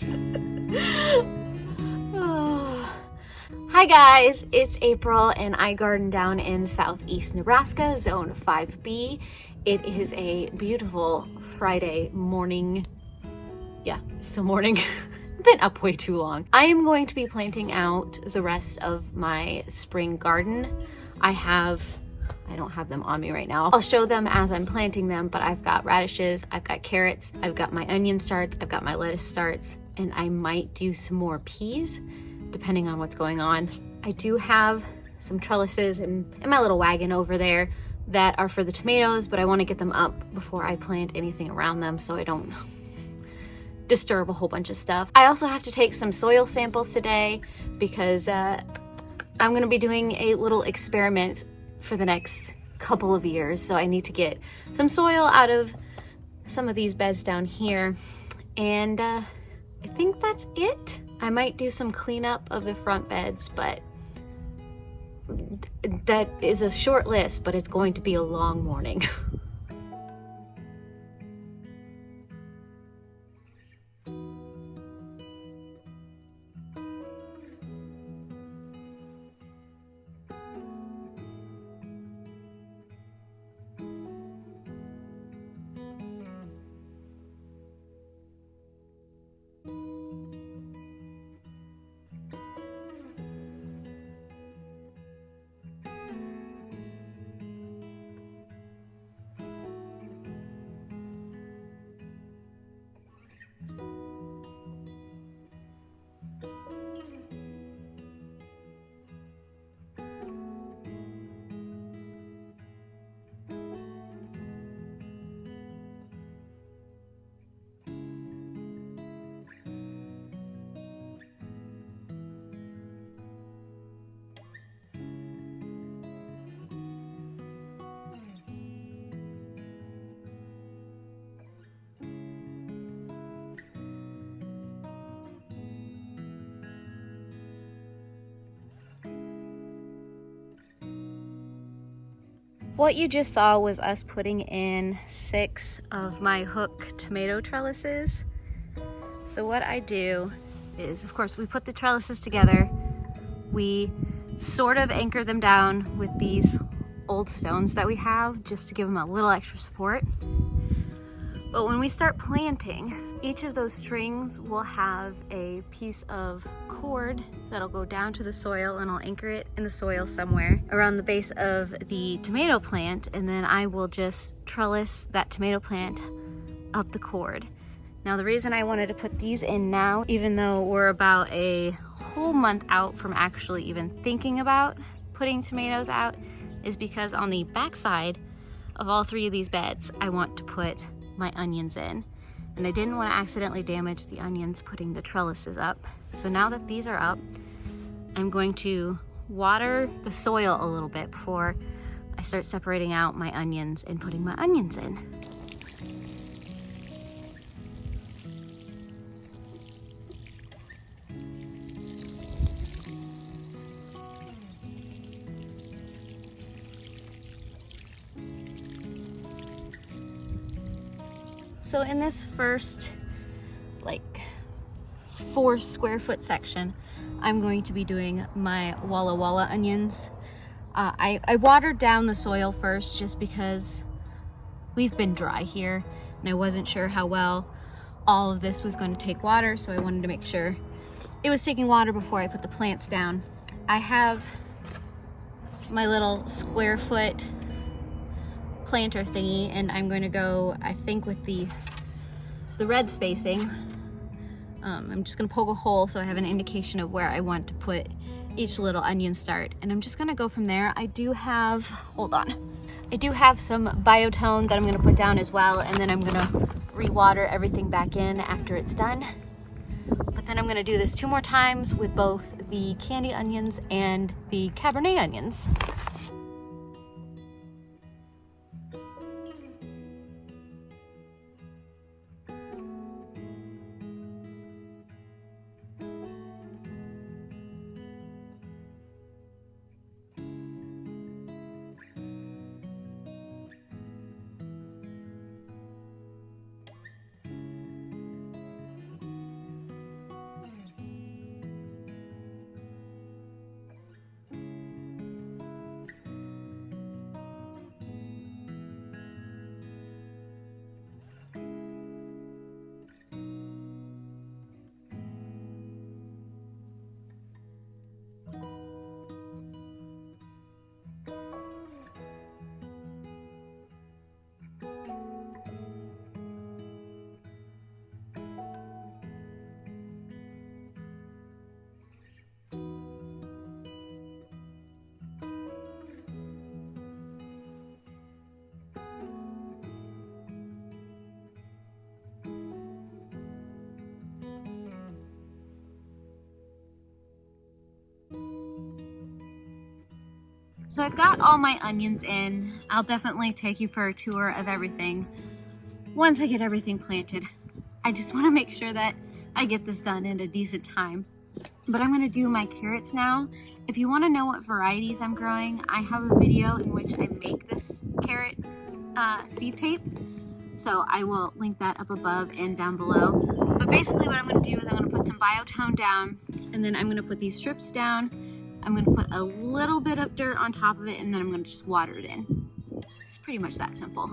Relax. Hi guys, it's April and I garden down in southeast Nebraska, zone 5B. It is a beautiful Friday morning. Yeah, it's still morning. I've been up way too long. I am going to be planting out the rest of my spring garden. I don't have them on me right now. I'll show them as I'm planting them, but I've got radishes, I've got carrots, I've got my onion starts, I've got my lettuce starts, and I might do some more peas, depending on what's going on. I do have some trellises in my little wagon over there that are for the tomatoes, but I want to get them up before I plant anything around them so I don't disturb a whole bunch of stuff. I also have to take some soil samples today because I'm gonna be doing a little experiment for the next couple of years. So I need to get some soil out of some of these beds down here. And I think that's it. I might do some cleanup of the front beds, but that is a short list, but it's going to be a long morning. What you just saw was us putting in 6 of my hook tomato trellises. So what I do is, of course, we put the trellises together. We sort of anchor them down with these old stones that we have just to give them a little extra support. But when we start planting, each of those strings will have a piece of cord that'll go down to the soil, and I'll anchor it in the soil somewhere around the base of the tomato plant, and then I will just trellis that tomato plant up the cord. Now, the reason I wanted to put these in now, even though we're about a whole month out from actually even thinking about putting tomatoes out, is because on the backside of all 3 of these beds, I want to put my onions in. And I didn't want to accidentally damage the onions putting the trellises up. So now that these are up, I'm going to water the soil a little bit before I start separating out my onions and putting my onions in. So in this first, 4 square foot section, I'm going to be doing my Walla Walla onions. I watered down the soil first just because we've been dry here and I wasn't sure how well all of this was going to take water, so I wanted to make sure it was taking water before I put the plants down. I have my little square foot planter thingy, and I'm going to go, I think, with the red spacing. I'm just going to poke a hole so I have an indication of where I want to put each little onion start, and I'm just going to go from there. I do have some biotone that I'm going to put down as well, and then I'm going to re-water everything back in after it's done. But then I'm going to do this 2 more times with both the candy onions and the Cabernet onions. So I've got all my onions in. I'll definitely take you for a tour of everything once I get everything planted. I just want to make sure that I get this done in a decent time. But I'm going to do my carrots now. If you want to know what varieties I'm growing, I have a video in which I make this carrot seed tape. So I will link that up above and down below. But basically what I'm going to do is I'm going to put some biotone down, and then I'm going to put these strips down. I'm going to put a little bit of dirt on top of it, and then I'm going to just water it in. It's pretty much that simple.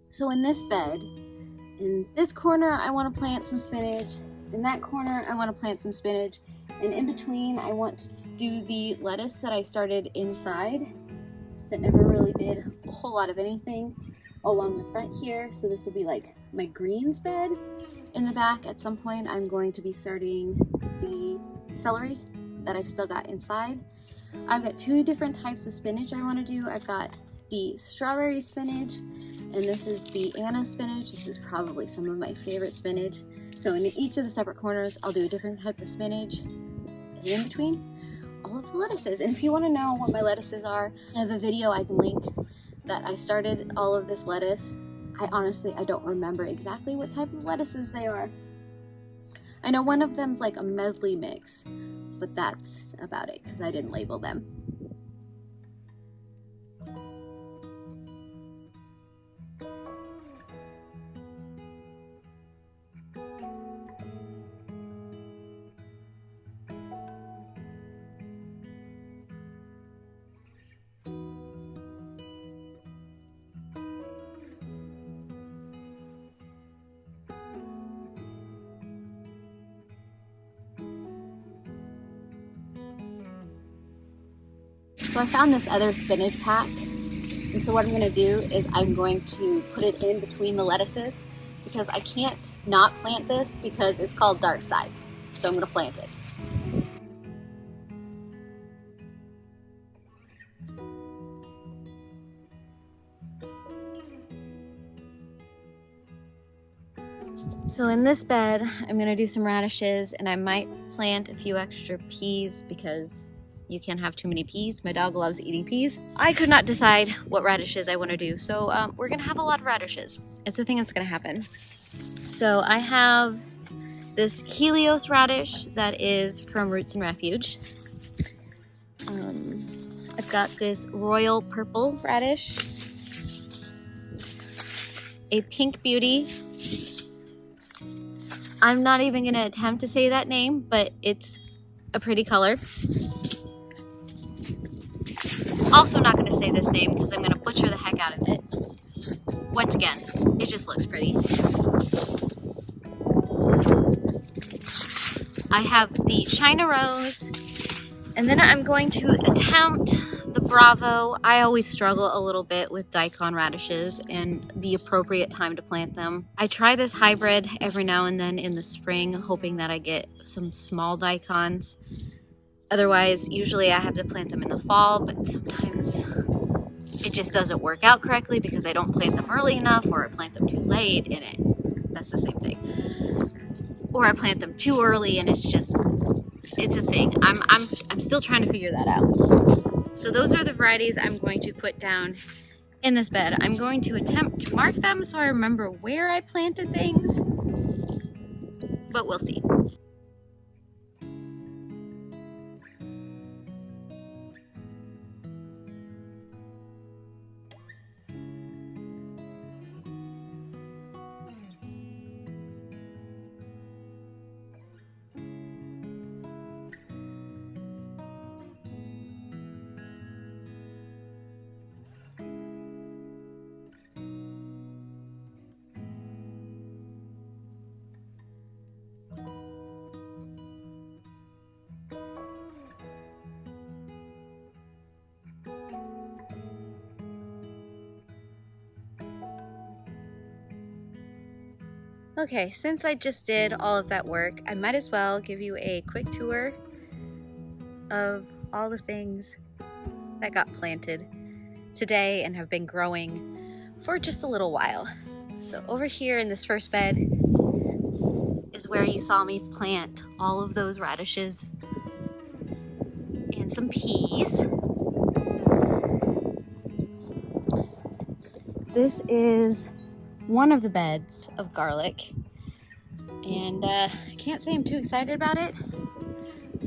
So in this bed, in this corner I want to plant some spinach, in that corner I want to plant some spinach, and in between I want to do the lettuce that I started inside that never really did a whole lot of anything along the front here. So this will be like my greens bed. In the back at some point I'm going to be starting the celery that I've still got inside. I've got two different types of spinach I want to do. I've got the strawberry spinach, and this is the Anna spinach. This is probably some of my favorite spinach. So in each of the separate corners, I'll do a different type of spinach. And in between, all of the lettuces. And if you want to know what my lettuces are, I have a video I can link that I started all of this lettuce. I don't remember exactly what type of lettuces they are. I know one of them's like a medley mix, but that's about it because I didn't label them. So I found this other spinach pack, and so what I'm going to do is I'm going to put it in between the lettuces because I can't not plant this because it's called dark side. So I'm going to plant it. So in this bed, I'm going to do some radishes, and I might plant a few extra peas because you can't have too many peas. My dog loves eating peas. I could not decide what radishes I want to do, so we're gonna have a lot of radishes. It's a thing that's gonna happen. So I have this Helios radish that is from Roots and Refuge. I've got this royal purple radish, a pink beauty. I'm not even gonna attempt to say that name, but it's a pretty color. Also not going to say this name because I'm going to butcher the heck out of it. Once again, it just looks pretty. I have the China Rose, and then I'm going to attempt the Bravo. I always struggle a little bit with daikon radishes and the appropriate time to plant them. I try this hybrid every now and then in the spring, hoping that I get some small daikons. Otherwise, usually I have to plant them in the fall, but sometimes it just doesn't work out correctly because I don't plant them early enough, or I plant them too late, and that's the same thing. Or I plant them too early, and it's a thing. I'm still trying to figure that out. So those are the varieties I'm going to put down in this bed. I'm going to attempt to mark them so I remember where I planted things, but we'll see. Okay, since I just did all of that work, I might as well give you a quick tour of all the things that got planted today and have been growing for just a little while. So over here in this first bed is where you saw me plant all of those radishes and some peas. This is one of the beds of garlic, and I can't say I'm too excited about it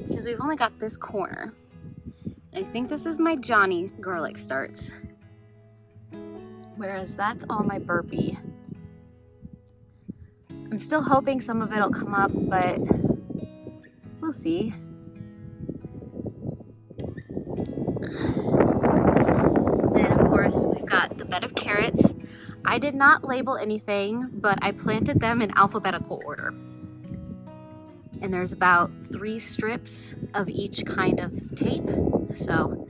because we've only got this corner. I think this is my Johnny garlic starts, whereas that's all my burpee. I'm still hoping some of it'll come up, but we'll see. Then of course we've got the bed of carrots. I did not label anything, but I planted them in alphabetical order. And there's about 3 strips of each kind of tape. So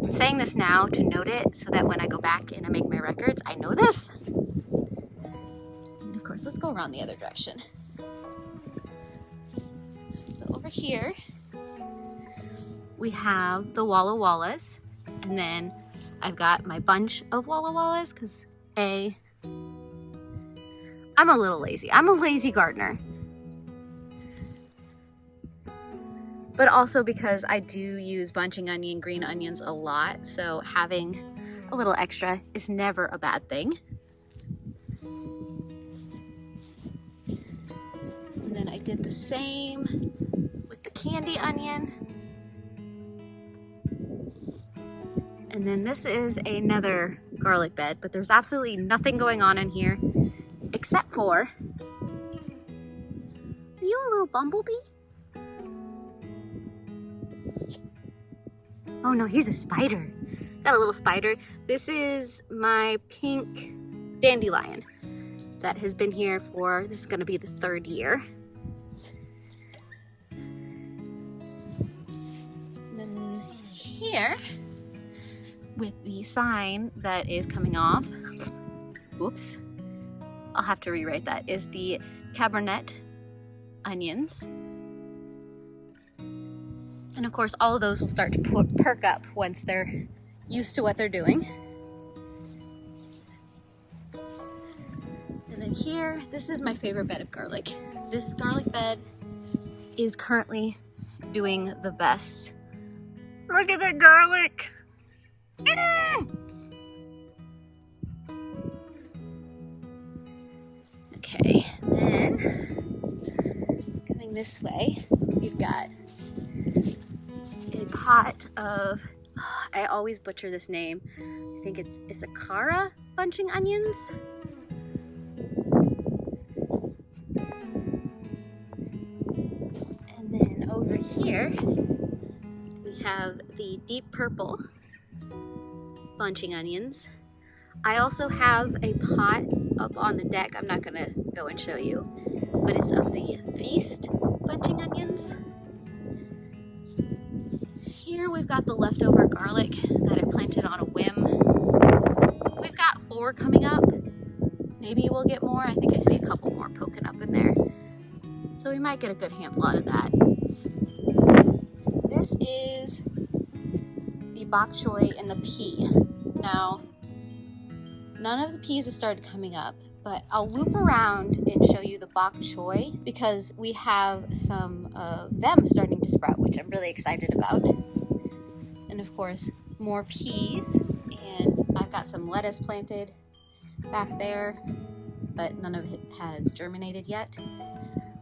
I'm saying this now to note it so that when I go back and I make my records, I know this. And of course, let's go around the other direction. So over here, we have the Walla Wallas, and then I've got my bunch of Walla Wallas because I'm a little lazy. I'm a lazy gardener. But also because I do use bunching onion, green onions a lot, so having a little extra is never a bad thing. And then I did the same with the candy onion. And then this is another garlic bed, but there's absolutely nothing going on in here except for, are you a little bumblebee? Oh no, he's a spider. Got a little spider. This is my pink dandelion that has been here for, this is gonna be the 3rd year. And then here, with the sign that is coming off, whoops, I'll have to rewrite that, is the Cabernet onions. And of course, all of those will start to perk up once they're used to what they're doing. And then here, this is my favorite bed of garlic. This garlic bed is currently doing the best. Look at that garlic! Okay, then coming this way, we've got a pot of, I always butcher this name, I think it's Issacara bunching onions. And then over here, we have the deep purple bunching onions. I also have a pot up on the deck. I'm not gonna go and show you, but it's of the Feast bunching onions. Here we've got the leftover garlic that I planted on a whim. We've got 4 coming up. Maybe we'll get more. I think I see a couple more poking up in there. So we might get a good handful out of that. This is the bok choy and the pea. Now, none of the peas have started coming up, but I'll loop around and show you the bok choy because we have some of them starting to sprout, which I'm really excited about. And of course, more peas, and I've got some lettuce planted back there, but none of it has germinated yet.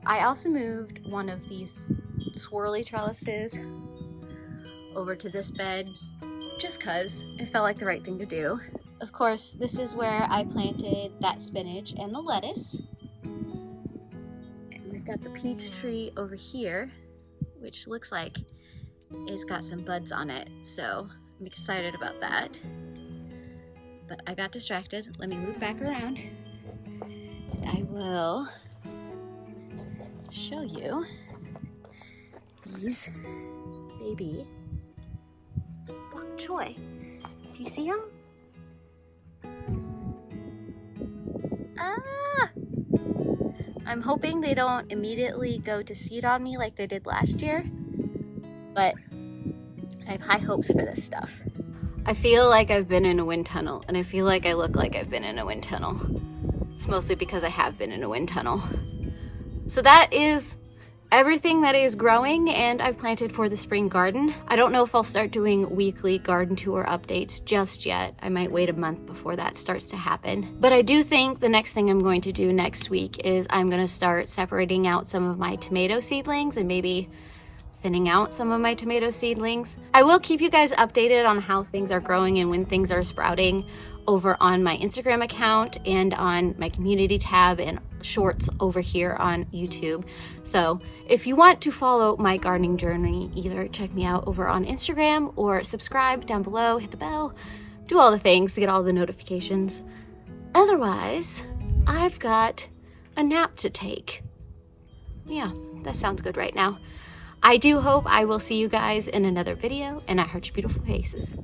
I also moved one of these swirly trellises over to this bed just cause it felt like the right thing to do. Of course, this is where I planted that spinach and the lettuce. And we've got the peach tree over here, which looks like it's got some buds on it, so I'm excited about that. But I got distracted. Let me loop back around. And I will show you these baby bok choy. Do you see them? I'm hoping they don't immediately go to seed on me like they did last year, but I have high hopes for this stuff. I feel like I've been in a wind tunnel, and I feel like I look like I've been in a wind tunnel. It's mostly because I have been in a wind tunnel. So that is everything that is growing and I've planted for the spring garden. I don't know if I'll start doing weekly garden tour updates just yet. I might wait a month before that starts to happen. But I do think the next thing I'm going to do next week is I'm going to start separating out some of my tomato seedlings and maybe thinning out some of my tomato seedlings. I will keep you guys updated on how things are growing and when things are sprouting over on my Instagram account and on my community tab and shorts over here on YouTube. So if you want to follow my gardening journey, either check me out over on Instagram or subscribe down below, hit the bell, do all the things to get all the notifications. Otherwise, I've got a nap to take. Yeah, that sounds good right now. I do hope I will see you guys in another video, and I heart your beautiful faces.